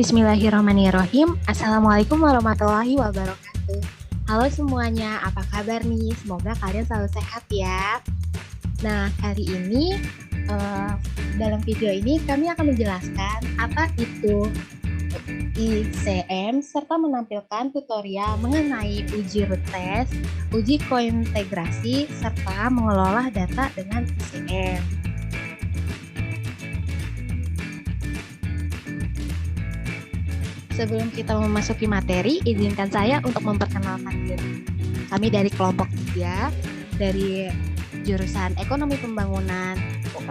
Bismillahirrahmanirrahim. Assalamualaikum warahmatullahi wabarakatuh. Halo semuanya, apa kabar nih? Semoga kalian selalu sehat ya. Nah, kali ini dalam video ini kami akan menjelaskan apa itu ICM serta menampilkan tutorial mengenai uji root test, uji kointegrasi, serta mengelola data dengan ICM. Sebelum kita memasuki materi, izinkan saya untuk memperkenalkan diri. Kami dari kelompok 3, dari jurusan Ekonomi Pembangunan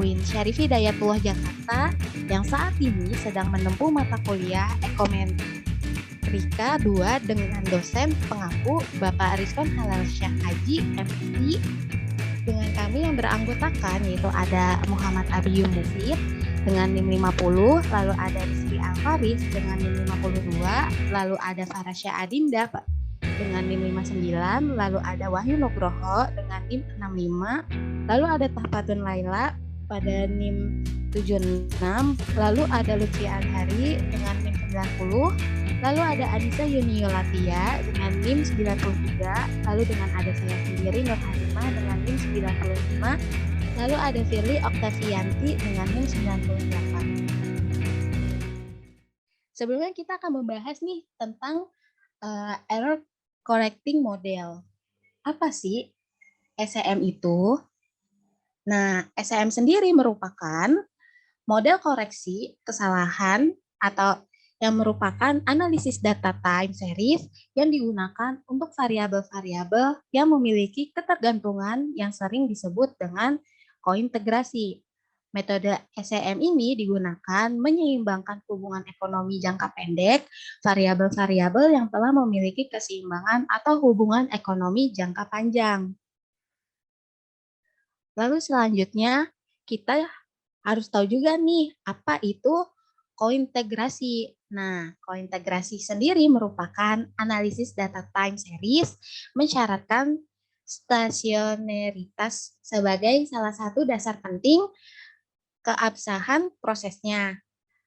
UIN Syarif Hidayatullah Jakarta, yang saat ini sedang menempuh mata kuliah Ekonometrika 2 dengan dosen pengampu Bapak Rizwan Halal Syah Haji, MSc. Dengan kami yang beranggotakan yaitu ada Muhammad Abiyum Mufid dengan NIM 50, lalu ada Rizky Alfaris dengan NIM 52, lalu ada Farasya Adinda dengan NIM 59, lalu ada Wahyu Nugroho dengan NIM 65, lalu ada Tahfatun Laila pada NIM 76, lalu ada Lutfi Anhari dengan NIM 90, lalu ada Anissa Yuniolatia dengan NIM 93, lalu dengan ada saya sendiri Nur Halimah dengan NIM 95, lalu ada Firly Oktavianti dengan NIM 98. Sebelumnya kita akan membahas nih tentang error correcting model. Apa sih SCM itu? Nah, SCM sendiri merupakan model koreksi kesalahan atau yang merupakan analisis data time series yang digunakan untuk variabel-variabel yang memiliki ketergantungan yang sering disebut dengan kointegrasi. Metode SCM ini digunakan menyeimbangkan hubungan ekonomi jangka pendek, variabel-variabel yang telah memiliki keseimbangan atau hubungan ekonomi jangka panjang. Lalu selanjutnya kita harus tahu juga nih apa itu kointegrasi. Nah, kointegrasi sendiri merupakan analisis data time series mensyaratkan stasioneritas sebagai salah satu dasar penting keabsahan prosesnya.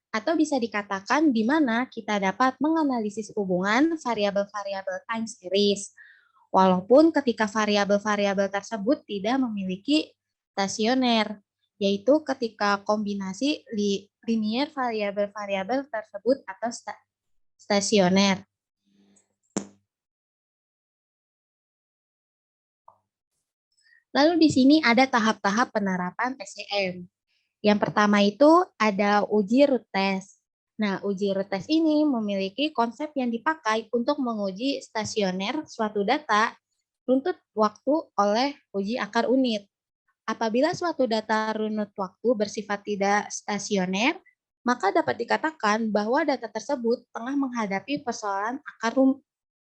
Atau bisa dikatakan di mana kita dapat menganalisis hubungan variabel-variabel time series. Walaupun ketika variabel-variabel tersebut tidak memiliki stasioner, yaitu ketika kombinasi linear variabel-variabel tersebut atau stasioner. Lalu di sini ada tahap-tahap penerapan SCM. Yang pertama itu ada uji root test. Nah, uji root test ini memiliki konsep yang dipakai untuk menguji stasioner suatu data runtut waktu oleh uji akar unit. Apabila suatu data runut waktu bersifat tidak stasioner, maka dapat dikatakan bahwa data tersebut tengah menghadapi persoalan akar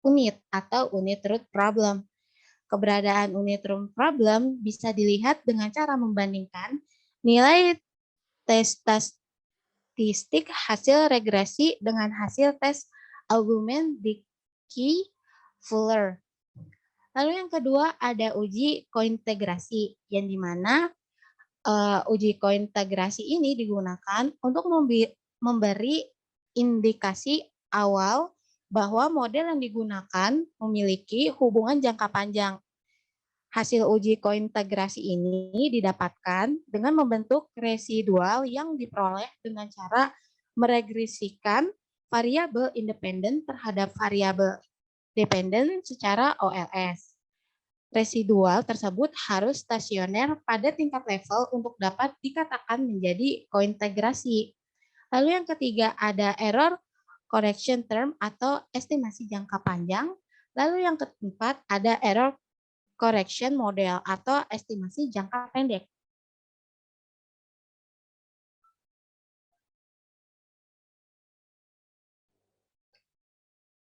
unit atau unit root problem. Keberadaan unit root problem bisa dilihat dengan cara membandingkan nilai tes statistik hasil regresi dengan hasil tes argumen Dickey-Fuller. Lalu yang kedua ada uji kointegrasi, yang dimana uji kointegrasi ini digunakan untuk memberi indikasi awal bahwa model yang digunakan memiliki hubungan jangka panjang. Hasil uji kointegrasi ini didapatkan dengan membentuk residual yang diperoleh dengan cara meregresikan variabel independen terhadap variabel dependen secara OLS. Residual tersebut harus stasioner pada tingkat level untuk dapat dikatakan menjadi kointegrasi. Lalu yang ketiga ada error correction term atau estimasi jangka panjang. Lalu yang keempat ada error correction model atau estimasi jangka pendek.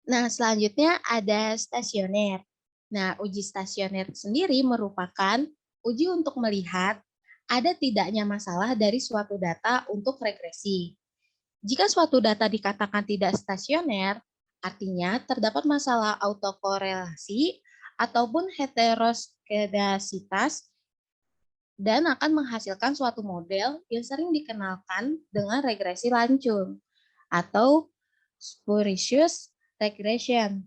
Nah, selanjutnya ada stasioner. Nah, uji stasioner sendiri merupakan uji untuk melihat ada tidaknya masalah dari suatu data untuk regresi. Jika suatu data dikatakan tidak stasioner, artinya terdapat masalah autokorelasi ataupun heteroskedasitas dan akan menghasilkan suatu model yang sering dikenalkan dengan regresi lancung atau spurious regression.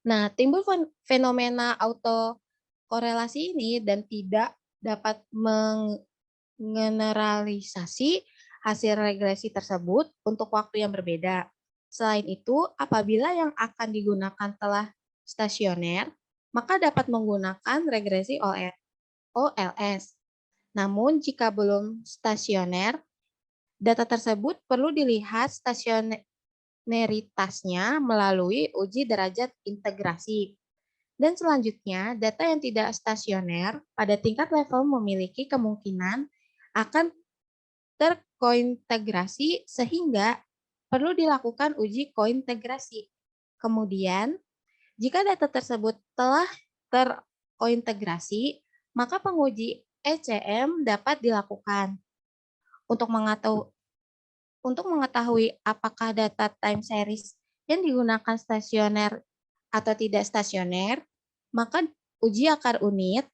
Nah, timbul fenomena autokorelasi ini dan tidak dapat menggeneralisasi hasil regresi tersebut untuk waktu yang berbeda. Selain itu, apabila yang akan digunakan telah stasioner, maka dapat menggunakan regresi OLS. Namun, jika belum stasioner, data tersebut perlu dilihat stasioneritasnya melalui uji derajat integrasi. Dan selanjutnya, data yang tidak stasioner pada tingkat level memiliki kemungkinan akan terkointegrasi sehingga perlu dilakukan uji kointegrasi. Kemudian, jika data tersebut telah terkointegrasi, maka penguji ECM dapat dilakukan. Untuk mengetahui apakah data time series yang digunakan stasioner atau tidak stasioner, maka uji akar unit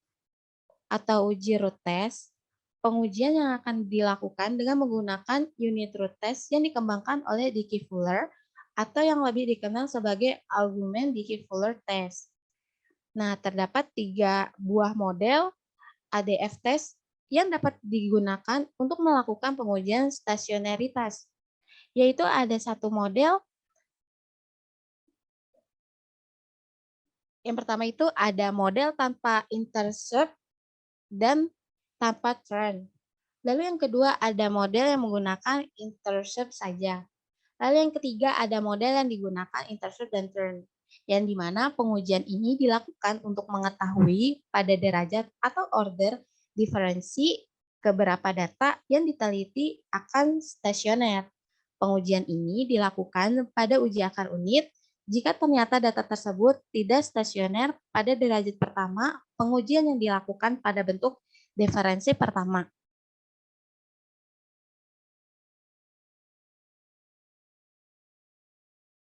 atau uji root test, pengujian yang akan dilakukan dengan menggunakan unit root test yang dikembangkan oleh Dickey-Fuller atau yang lebih dikenal sebagai argumen Dickey-Fuller test. Nah, terdapat 3 buah model ADF test yang dapat digunakan untuk melakukan pengujian stasioneritas, yaitu ada satu model. Yang pertama itu ada model tanpa intercept dan tanpa turn. Lalu yang kedua ada model yang menggunakan intercept saja. Lalu yang ketiga ada model yang digunakan intercept dan turn, yang dimana pengujian ini dilakukan untuk mengetahui pada derajat atau order diferensi keberapa data yang diteliti akan stasioner. Pengujian ini dilakukan pada uji akar unit. Jika ternyata data tersebut tidak stasioner pada derajat pertama, pengujian yang dilakukan pada bentuk diferensi pertama.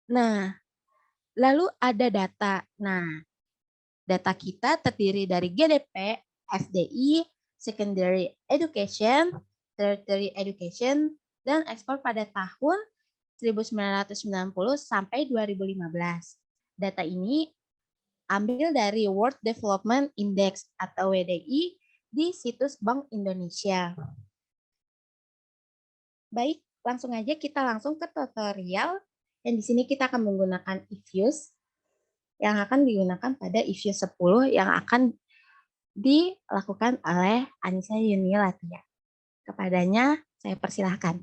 Nah, lalu ada data. Nah, data kita terdiri dari GDP, FDI, Secondary Education, Tertiary Education, dan ekspor pada tahun 1990 sampai 2015. Data ini ambil dari World Development Index atau WDI di situs Bank Indonesia. Baik, langsung aja kita langsung ke tutorial. Dan di sini kita akan menggunakan eFuse yang akan digunakan pada eFuse 10 yang akan dilakukan oleh Anissa Yuni Latia. Kepadanya saya persilahkan.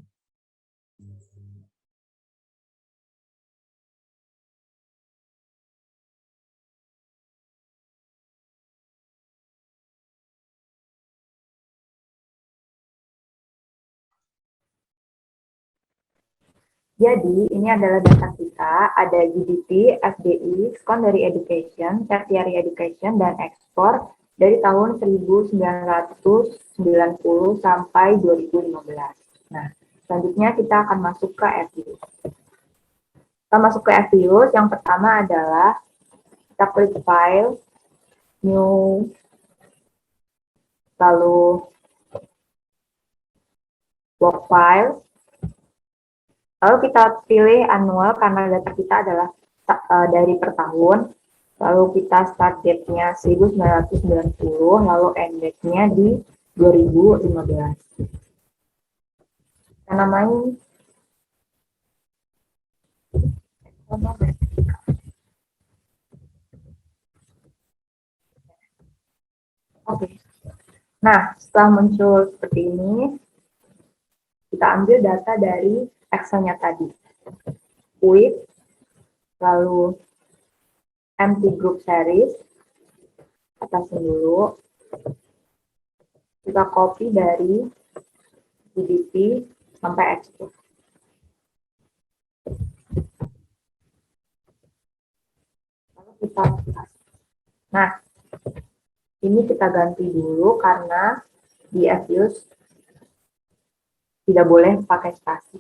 Jadi, ini adalah data kita, ada GDP, FDI, Secondary Education, Tertiary Education, dan ekspor dari tahun 1990 sampai 2015. Nah, selanjutnya kita akan masuk ke FDIUS. Kita masuk ke FDIUS, yang pertama adalah kita klik File, New, lalu Work File. Lalu kita pilih annual karena data kita adalah dari per tahun. Lalu kita start date-nya 1990, lalu end date-nya di 2015. Kita namain Oke. Nah, setelah muncul seperti ini, kita ambil data dari Excel-nya tadi. Quick, lalu empty group series, atasin dulu. Kita copy dari GDP sampai export. Lalu kita lihat. Nah, ini kita ganti dulu karena di FDIUS tidak boleh pakai spasi.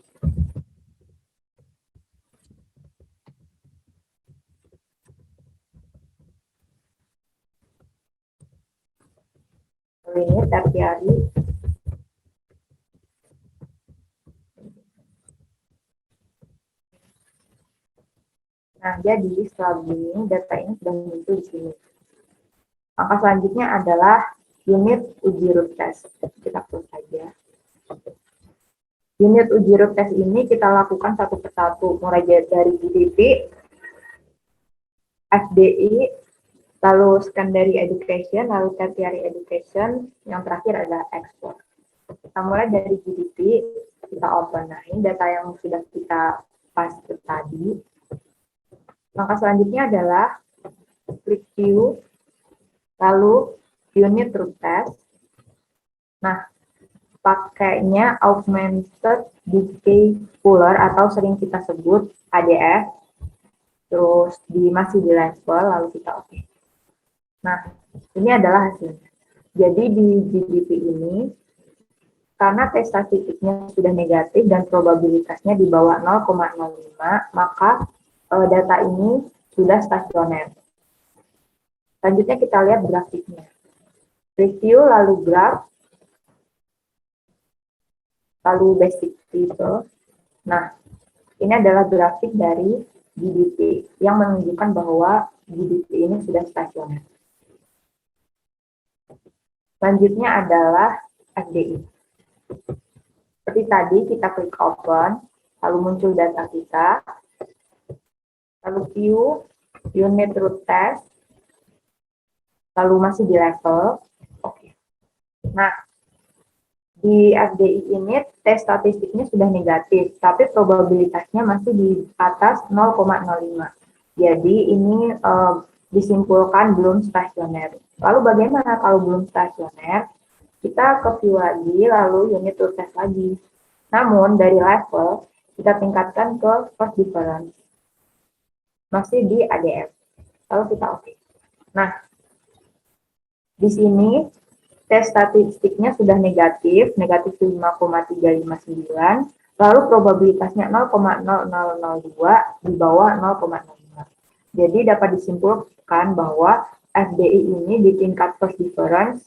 Ini tertiary. jadi setelah begini, data ini sudah muncul di sini. Langkah selanjutnya adalah unit uji root test. Kita close saja. Unit uji root test ini kita lakukan satu persatu, mulai dari GDP, FDI, lalu secondary education, lalu tertiary education, yang terakhir adalah ekspor. Kita mulai dari GDP, kita open. Nah, ini data yang sudah kita paste tadi. Langkah selanjutnya adalah klik view, lalu unit root test. Nah, pakainya augmented decay fuller atau sering kita sebut ADF, terus masih di level, lalu kita oke. Nah, ini adalah hasilnya. Jadi di GDP ini, karena tes statistiknya sudah negatif dan probabilitasnya di bawah 0,05, maka data ini sudah stasioner. Selanjutnya kita lihat grafiknya. Review, lalu graph, lalu basic table. Nah, ini adalah grafik dari GDP yang menunjukkan bahwa GDP ini sudah stasioner. Selanjutnya adalah FDI. Seperti tadi, kita klik open, lalu muncul data kita, lalu view, unit root test, lalu masih di level. Oke. Nah, di FDI ini tes statistiknya sudah negatif, tapi probabilitasnya masih di atas 0,05. Jadi ini disimpulkan belum stasioner. Lalu bagaimana kalau belum stasioner? Kita ke view lagi, lalu unit root test lagi. Namun dari level, kita tingkatkan ke first difference. Masih di ADF. Lalu kita oke. Nah, di sini tes statistiknya sudah negatif 5,359, lalu probabilitasnya 0,0002 di bawah 0,05. Jadi dapat disimpulkan bahwa FDI ini di tingkat first difference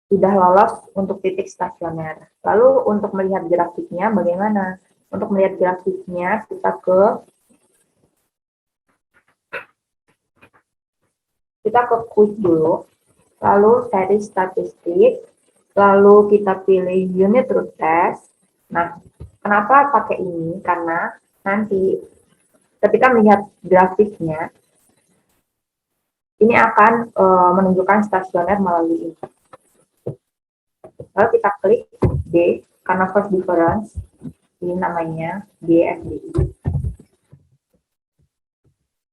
sudah lolos untuk titik stasioner. Lalu untuk melihat grafiknya bagaimana? Untuk melihat grafiknya kita ke quick dulu, lalu seri statistik, lalu kita pilih unit root test. Nah, kenapa pakai ini? Karena nanti ketika melihat grafiknya, ini akan menunjukkan stasioner melalui ini. Lalu kita klik D, karena first difference, ini namanya DFDI.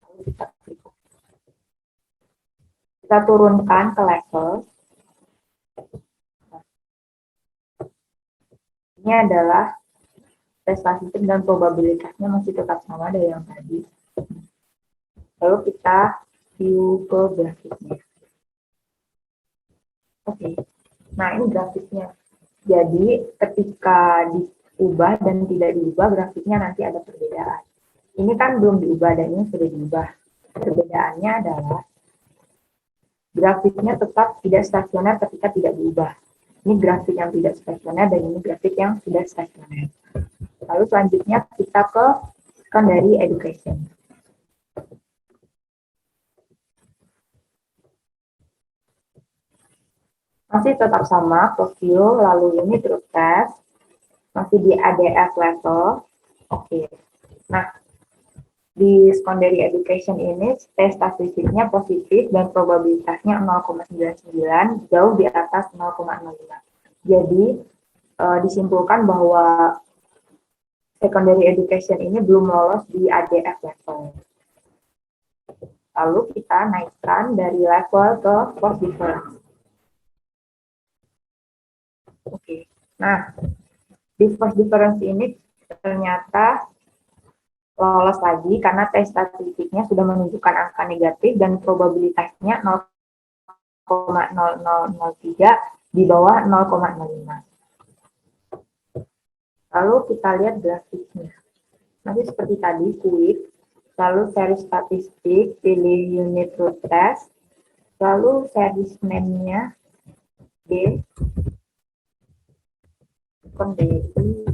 Lalu kita klik. Kita turunkan ke level. Ini adalah tes statistik dan probabilitasnya masih tetap sama dari yang tadi. Lalu kita view ke grafiknya. Oke. Nah, ini grafiknya. Jadi, ketika diubah dan tidak diubah, grafiknya nanti ada perbedaan. Ini kan belum diubah dan ini sudah diubah. Perbedaannya adalah grafiknya tetap tidak stasioner ketika tidak diubah. Ini grafik yang tidak stasioner dan ini grafik yang sudah stasioner. Lalu selanjutnya kita ke secondary education. Masih tetap sama, profil, lalu unit root test, masih di ADF level. Oke. Nah, di secondary education ini tes statistiknya positif dan probabilitasnya 0,99, jauh di atas 0,05. Jadi, disimpulkan bahwa secondary education ini belum lolos di ADF level. Lalu kita naikkan dari level ke first difference. Oke. Nah, di first difference ini ternyata lolos lagi karena tes statistiknya sudah menunjukkan angka negatif dan probabilitasnya 0,0003 di bawah 0,05. Lalu kita lihat grafiknya. Nanti seperti tadi, quick, lalu seri statistik, pilih unit root test, lalu series name-nya D, DI,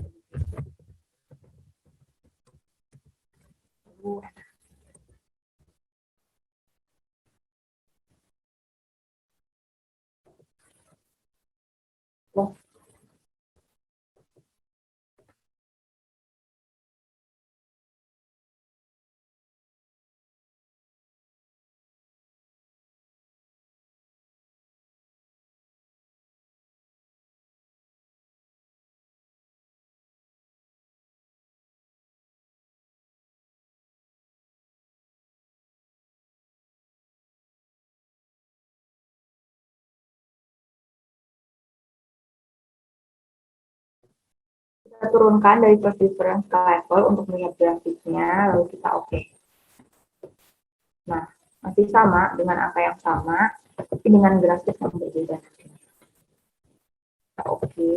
Kita turunkan dari first difference ke level untuk melihat grafiknya, lalu kita oke. Nah, masih sama dengan angka yang sama, tapi dengan grafik yang berbeda. Kita oke.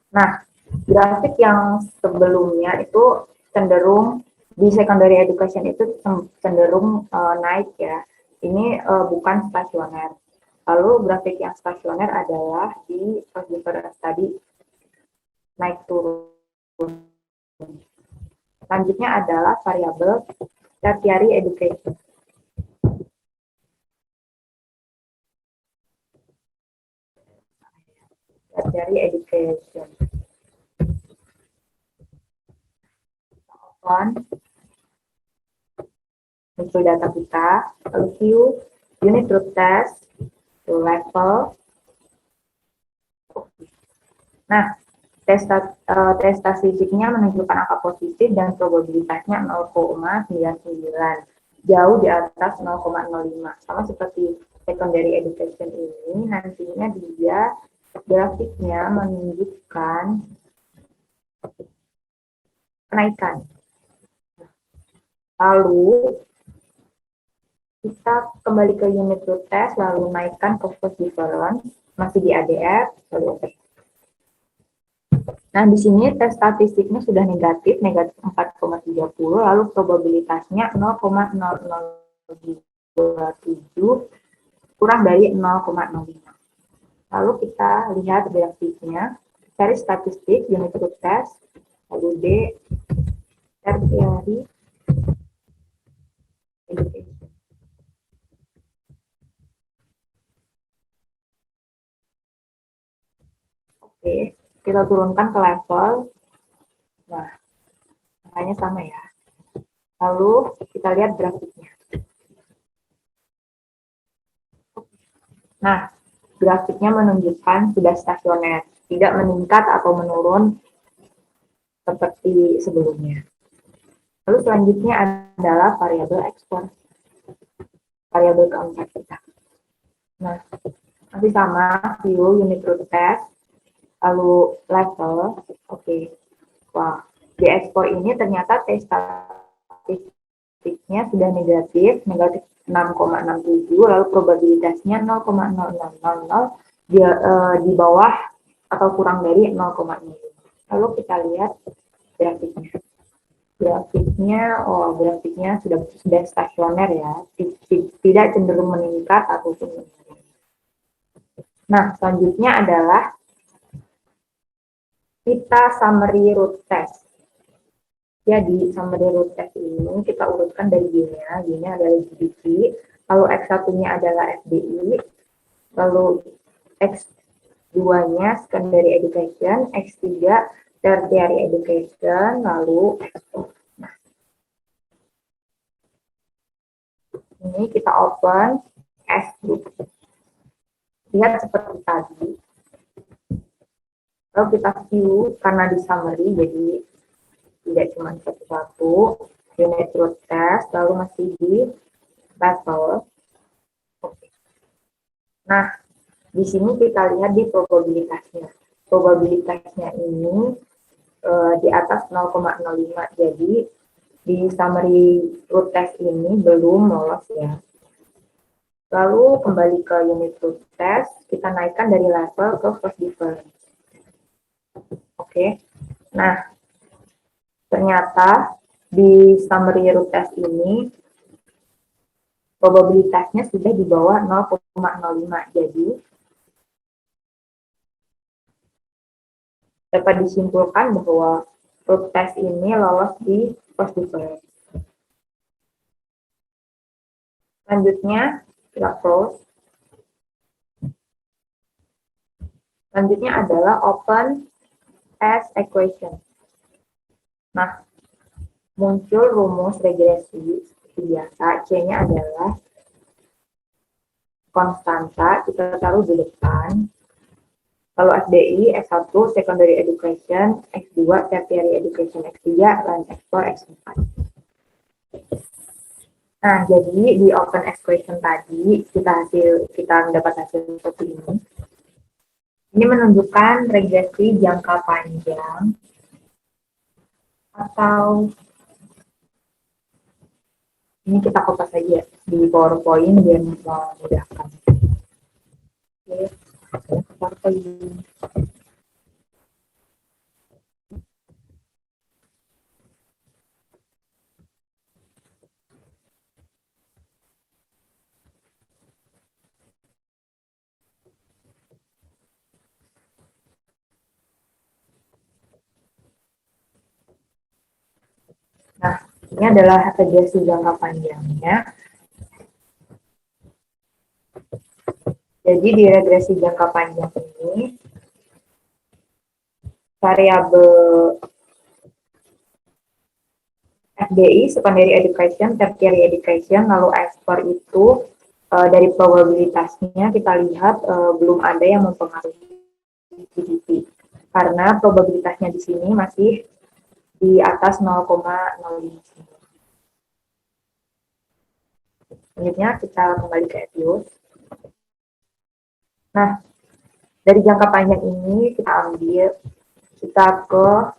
Nah, grafik yang sebelumnya itu cenderung di secondary education itu cenderung naik ya. Ini bukan stasioner. Lalu grafik yang stasioner adalah di first difference tadi naik turun. Selanjutnya adalah variabel tertiary education. Tertiary education. Muncul data kita, lalu Q, unit root test, level. Nah, tes statistiknya menunjukkan angka positif dan probabilitasnya 0,99, jauh di atas 0,05. Sama seperti secondary education ini, nantinya dia grafiknya menunjukkan kenaikan. Lalu kita kembali ke unit root test, lalu naikkan ke first difference, masih di ADF, lalu oke. Nah, di sini tes statistiknya sudah negatif 4,30, lalu probabilitasnya 0,0027 kurang dari 0,05. Lalu kita lihat grafiknya, cari statistik unit root test, lalu D, tertiary education. Oke, kita turunkan ke level. Nah, angkanya sama ya. Lalu kita lihat grafiknya. Nah, grafiknya menunjukkan sudah stasioner, tidak meningkat atau menurun seperti sebelumnya. Lalu selanjutnya adalah variabel ekspor, variabel keempat kita. Nah, masih sama, view, unit root test, lalu level, oke. Wah, di ekspor ini ternyata tes statistiknya sudah negatif 6,67, lalu probabilitasnya 0,0000, di bawah atau kurang dari 0,05. Lalu kita lihat grafiknya. Grafiknya sudah stasioner ya, tidak cenderung meningkat ataupun menurun. Nah, selanjutnya adalah kita summary root test. Jadi, summary root test ini kita urutkan dari G-nya. G-nya adalah GDP, lalu X1-nya adalah FDI, lalu X2-nya secondary education, X3 tertiary education, lalu export. Nah, ini kita open S-group. Lihat seperti tadi. Lalu kita view karena di summary, jadi tidak cuma satu-satu, unit root test, lalu masih di level. Oke. Nah, di sini kita lihat di probabilitasnya. Probabilitasnya ini di atas 0,05, jadi di summary root test ini belum lolos ya. Lalu kembali ke unit root test, kita naikkan dari level ke first difference. Oke. Nah, ternyata di summary root test ini probabilitasnya sudah di bawah 0,05. Jadi dapat disimpulkan bahwa root test ini lolos di first difference. Selanjutnya kita close. Selanjutnya adalah open as equation. Nah, muncul rumus regresi seperti biasa. C-nya adalah konstanta, kita taruh di depan. Lalu FDI, S1, secondary education, X2, tertiary education, X3, dan X4, X4. Nah, jadi di open equation tadi kita mendapat hasil seperti ini. Ini menunjukkan regresi jangka panjang atau ini kita kopas saja di PowerPoint biar memudahkan. Oke, PowerPoint. Nah, ini adalah regresi jangka panjangnya. Jadi di regresi jangka panjang ini, variabel FDI, secondary education, tertiary education, lalu ekspor itu dari probabilitasnya kita lihat belum ada yang mempengaruhi GDP. Karena probabilitasnya di sini masih di atas 0,05. Selanjutnya kita kembali ke Etios. Nah, dari jangka panjang ini kita ambil, kita ke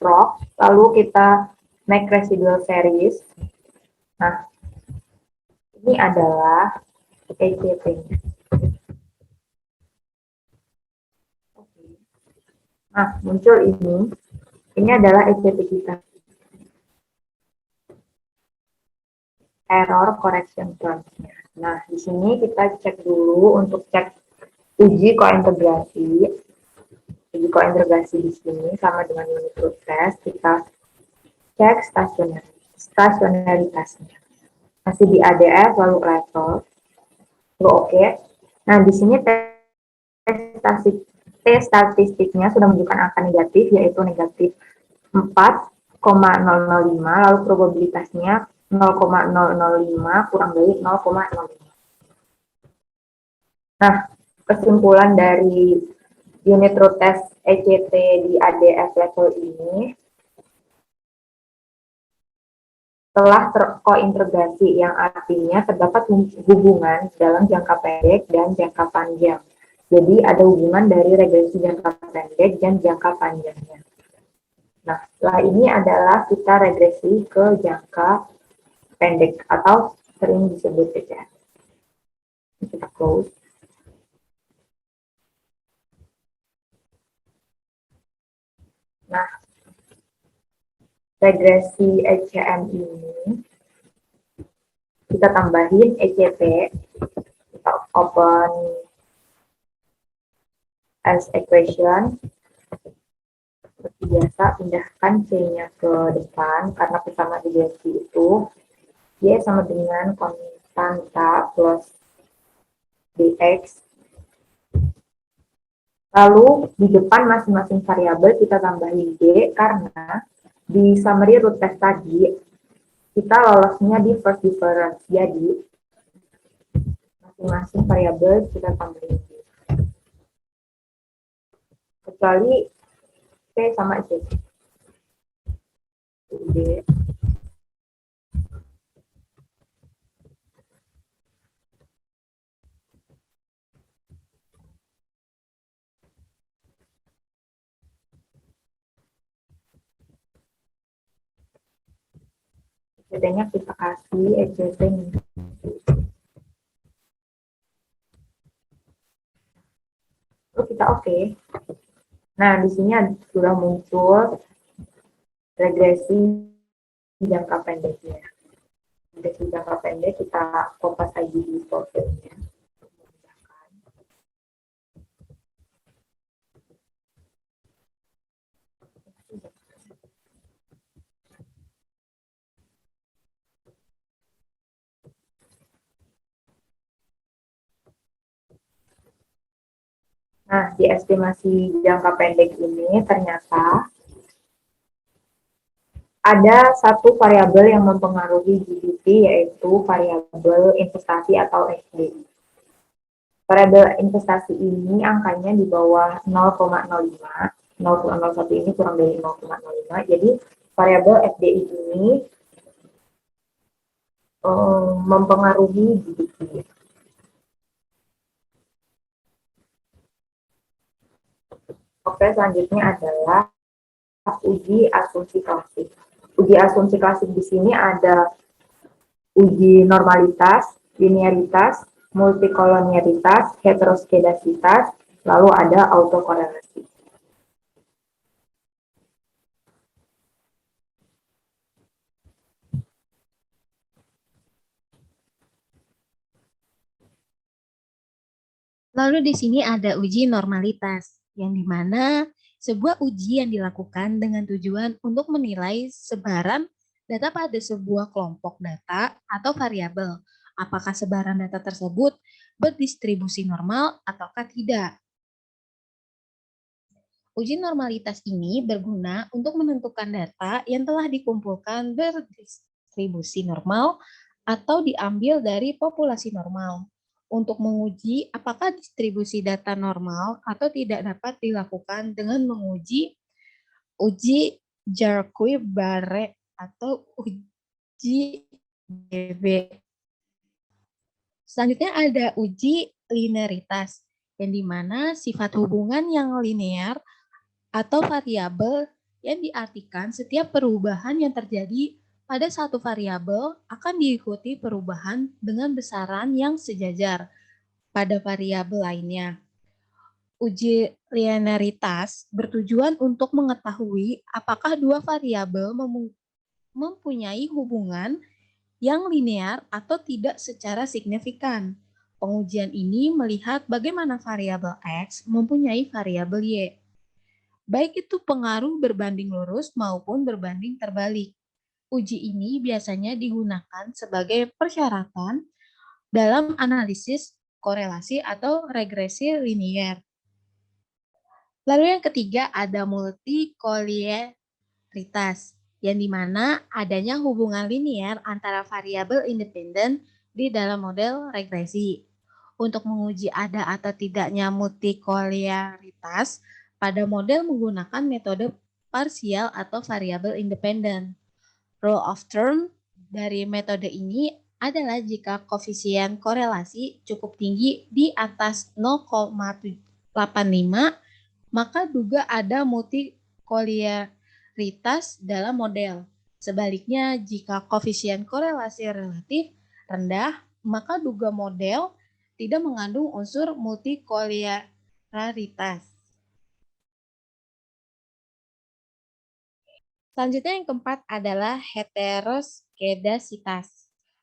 prop, lalu kita make residual series. Nah, ini adalah ECT-nya. Nah, muncul ini. Ini adalah ECT kita. Error correction terms-nya. Nah, di sini kita cek dulu untuk cek uji kointegrasi. Uji kointegrasi di sini sama dengan unit root test, kita cek stasionaritasnya. Masih di ADF, lalu level, lalu oke. Nah, di sini statistiknya sudah menunjukkan angka negatif, yaitu negatif 4,005, lalu probabilitasnya 0,005 kurang dari 0,05. Nah, kesimpulan dari unit root test ECT di ADF level ini telah terkointegrasi, yang artinya terdapat hubungan dalam jangka pendek dan jangka panjang. Jadi ada hubungan dari regresi jangka pendek dan jangka panjangnya. Nah, setelah ini adalah kita regresi ke jangka pendek atau sering disebut PCS. Kita close. Nah, regresi ECM ini kita tambahin ECT, kita open as equation. Seperti biasa, pindahkan C-nya ke depan karena pertama regresi itu Y sama dengan konstanta plus dx. Lalu di depan masing-masing variabel kita tambahin D karena di summary root test tadi kita lolosnya di first difference. Jadi masing-masing variabel kita tambahin D. Kecuali P sama C. D. ECT-nya kita kasih ECT. Lalu kita oke. Nah, di sini sudah muncul regresi jangka pendeknya. Regresi jangka pendek kita kopas lagi di profilnya. Nah, di estimasi jangka pendek ini ternyata ada satu variabel yang mempengaruhi GDP, yaitu variabel investasi atau FDI. Variabel investasi ini angkanya di bawah 0,05. 0,01 ini kurang dari 0,05. Jadi variabel FDI ini mempengaruhi GDP. Oke, selanjutnya adalah uji asumsi klasik. Uji asumsi klasik di sini ada uji normalitas, linearitas, multikolonialitas, heteroskedasitas, lalu ada autokorelasi. Lalu di sini ada uji normalitas, yang dimana sebuah uji yang dilakukan dengan tujuan untuk menilai sebaran data pada sebuah kelompok data atau variabel. Apakah sebaran data tersebut berdistribusi normal ataukah tidak. Uji normalitas ini berguna untuk menentukan data yang telah dikumpulkan berdistribusi normal atau diambil dari populasi normal untuk menguji apakah distribusi data normal atau tidak dapat dilakukan dengan menguji uji Jarque-Barre atau uji DB. Selanjutnya ada uji linearitas, yang dimana sifat hubungan yang linear atau variabel yang diartikan setiap perubahan yang terjadi pada satu variabel akan diikuti perubahan dengan besaran yang sejajar pada variabel lainnya. Uji linearitas bertujuan untuk mengetahui apakah dua variabel mempunyai hubungan yang linear atau tidak secara signifikan. Pengujian ini melihat bagaimana variabel X mempunyai variabel Y, baik itu pengaruh berbanding lurus maupun berbanding terbalik. Uji ini biasanya digunakan sebagai persyaratan dalam analisis korelasi atau regresi linier. Lalu yang ketiga ada multikolonialitas, yang dimana adanya hubungan linier antara variabel independen di dalam model regresi. Untuk menguji ada atau tidaknya multikolonialitas, pada model menggunakan metode parsial atau variabel independen. Rule of thumb dari metode ini adalah jika koefisien korelasi cukup tinggi di atas 0,85, maka duga ada multikolonialitas dalam model. Sebaliknya, jika koefisien korelasi relatif rendah, maka duga model tidak mengandung unsur multikolonialitas. Selanjutnya yang keempat adalah heteroskedasitas,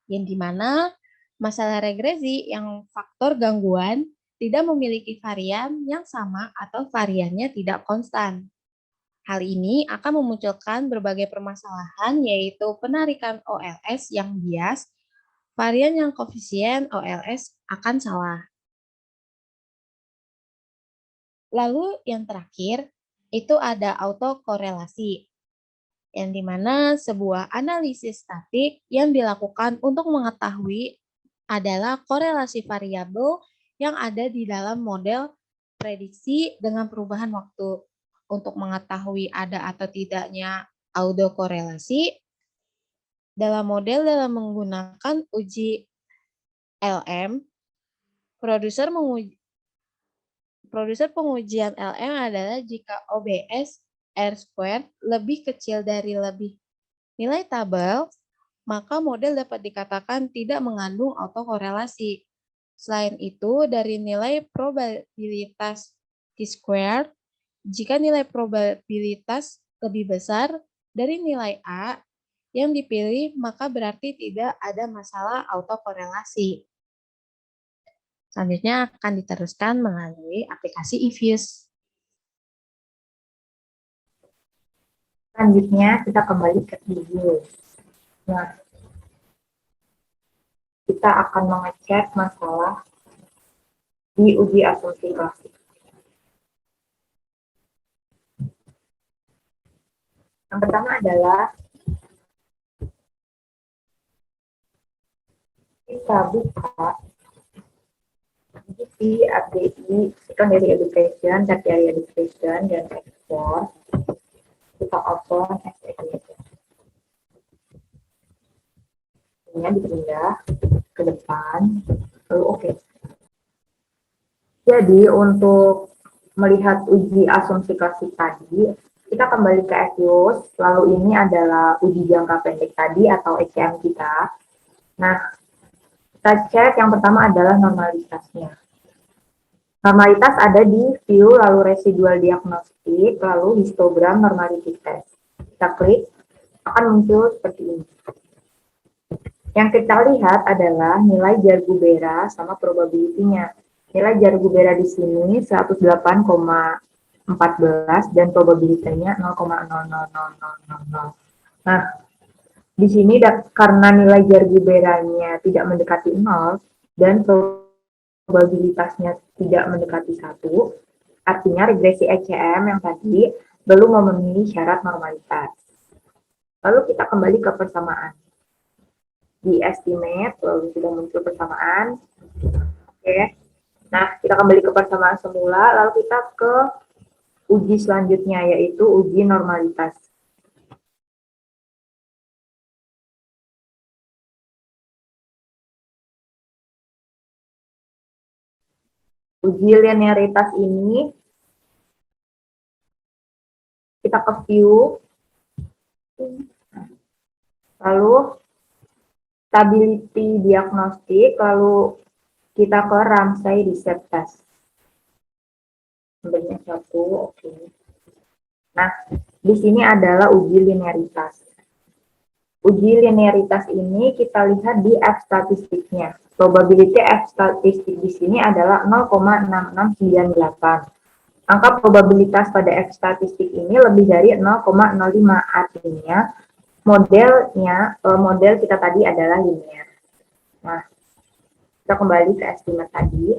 yang dimana masalah regresi yang faktor gangguan tidak memiliki varian yang sama atau variannya tidak konstan. Hal ini akan memunculkan berbagai permasalahan, yaitu penarikan OLS yang bias, varian yang koefisien OLS akan salah. Lalu yang terakhir, itu ada autokorelasi, yang dimana sebuah analisis statik yang dilakukan untuk mengetahui adalah korelasi variabel yang ada di dalam model prediksi dengan perubahan waktu. Untuk mengetahui ada atau tidaknya autokorelasi dalam model dalam menggunakan uji LM, produser pengujian LM adalah jika OBS R squared lebih kecil dari nilai tabel, maka model dapat dikatakan tidak mengandung autokorelasi. Selain itu, dari nilai probabilitas T-squared, jika nilai probabilitas lebih besar dari nilai A yang dipilih, maka berarti tidak ada masalah autokorelasi. Selanjutnya akan diteruskan melalui aplikasi eViews. Selanjutnya kita kembali ke eViews. Nah, kita akan mengecek masalah di uji asumsi klasik. Yang pertama adalah kita buka GDP, ADI, Secondary Education, Tertiary Education, dan export, kita open as agregator. Ini dipindah ke depan, lalu oke. Jadi untuk melihat uji asumsi klasik tadi, kita kembali ke ECUS, lalu ini adalah uji jangka pendek tadi atau ECM kita. Nah, kita cek yang pertama adalah normalitasnya. Normalitas ada di view, lalu residual diagnostik, lalu histogram normality test. Kita klik, akan muncul seperti ini. Yang kita lihat adalah nilai Jar-Gubera sama probability-nya. Nilai Jar-Gubera di sini 108,14 dan probability-nya 0,000000. Nah, di sini karena nilai Jar-Guberanya tidak mendekati 0 dan probabilitasnya tidak mendekati 1, artinya regresi ECM yang tadi belum memenuhi syarat normalitas. Lalu kita kembali ke persamaan. Di estimate, lalu sudah muncul persamaan. Oke. Nah, kita kembali ke persamaan semula, lalu kita ke uji selanjutnya, yaitu uji normalitas. Uji linearitas ini, kita ke view, lalu stability diagnostik, lalu kita ke Ramsey reset test. Nomornya 1, oke. Nah, di sini adalah uji linearitas. Uji linearitas ini kita lihat di F statistiknya. Probability F statistik di sini adalah 0,6698. Angka probabilitas pada F statistik ini lebih dari 0,05, artinya model kita tadi adalah linear. Nah, kita kembali ke estimate tadi.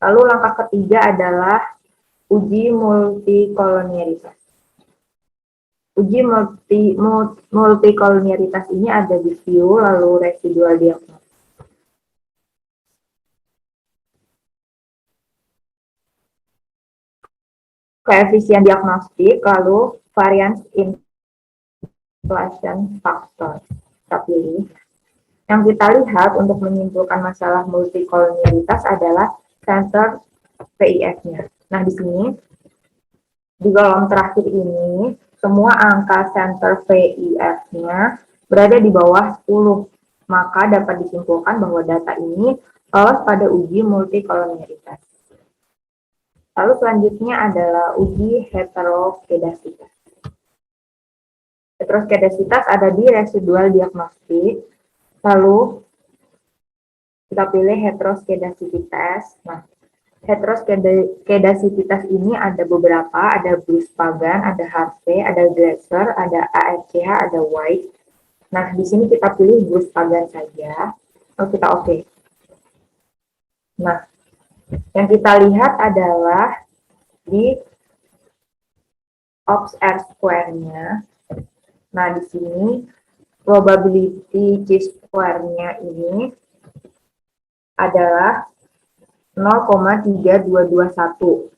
Lalu langkah ketiga adalah uji multikolonialitas. Uji multikolonialitas ini ada di view, lalu residual diagnosis. Koefisien diagnostik, lalu variance inflation factor. Kita pilih. Yang kita lihat untuk menyimpulkan masalah multikolonialitas adalah center VIF-nya. Nah, di sini, di kolom terakhir ini, semua angka center VIF-nya berada di bawah 10. Maka dapat disimpulkan bahwa data ini lolos pada uji multikolonialitas. Lalu selanjutnya adalah uji heterokedasitas. Heterokedasitas ada di residual diagnostik. Lalu kita pilih heteroskedasititas. Nah, heteroskedasititas ini ada beberapa, ada Bruce Pagan, ada Harvey, ada Glaser, ada AFCH, ada White. Nah, di sini kita pilih Bruce Pagan saja. Lalu kita oke. Nah, yang kita lihat adalah di ops R square-nya. Nah, di sini probability chi-square-nya ini adalah 0,3221,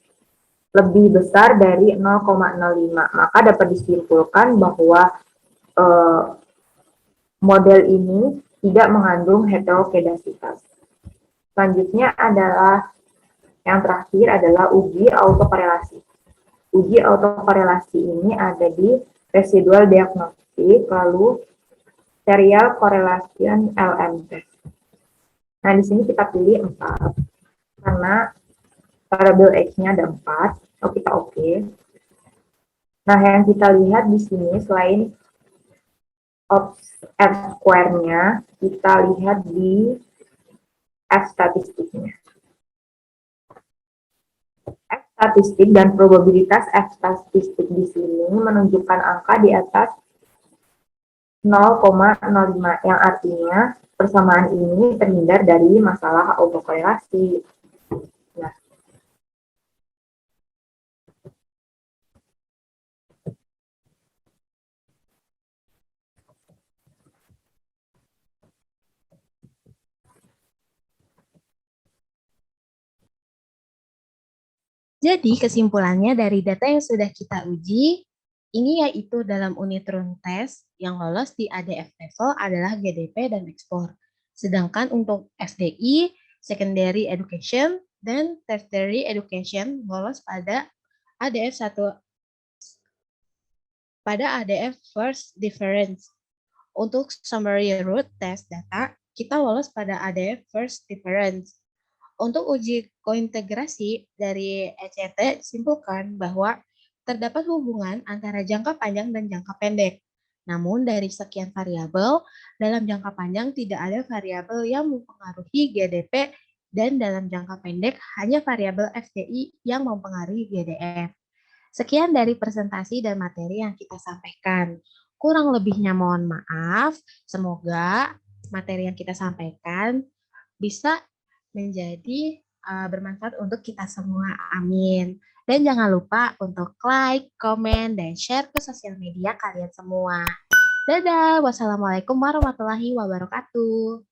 lebih besar dari 0,05. Maka dapat disimpulkan bahwa model ini tidak mengandung heterokedasitas. Selanjutnya adalah yang terakhir adalah uji autokorelasi. Uji autokorelasi ini ada di residual diagnostik, lalu serial correlation LM test. Nah, di sini kita pilih 4, karena variable X-nya ada 4, lalu kita oke. Nah, yang kita lihat di sini, selain ops R square-nya, kita lihat di F statistiknya. F statistik dan probabilitas F statistik di sini menunjukkan angka di atas 0,05, yang artinya persamaan ini terhindar dari masalah autokorelasi. Nah, Jadi kesimpulannya dari data yang sudah kita uji, ini yaitu dalam unit run test yang lolos di ADF level adalah GDP dan ekspor. Sedangkan untuk SDI, Secondary Education, dan Tertiary Education lolos pada ADF 1 pada ADF First Difference. Untuk summary root test data, kita lolos pada ADF First Difference. Untuk uji kointegrasi dari ECT disimpulkan bahwa terdapat hubungan antara jangka panjang dan jangka pendek. Namun dari sekian variabel, dalam jangka panjang tidak ada variabel yang mempengaruhi GDP dan dalam jangka pendek hanya variabel FDI yang mempengaruhi GDF. Sekian dari presentasi dan materi yang kita sampaikan. Kurang lebihnya mohon maaf. Semoga materi yang kita sampaikan bisa menjadi bermanfaat untuk kita semua. Amin. Dan jangan lupa untuk like, komen, dan share ke sosial media kalian semua. Dadah. Wassalamualaikum warahmatullahi wabarakatuh.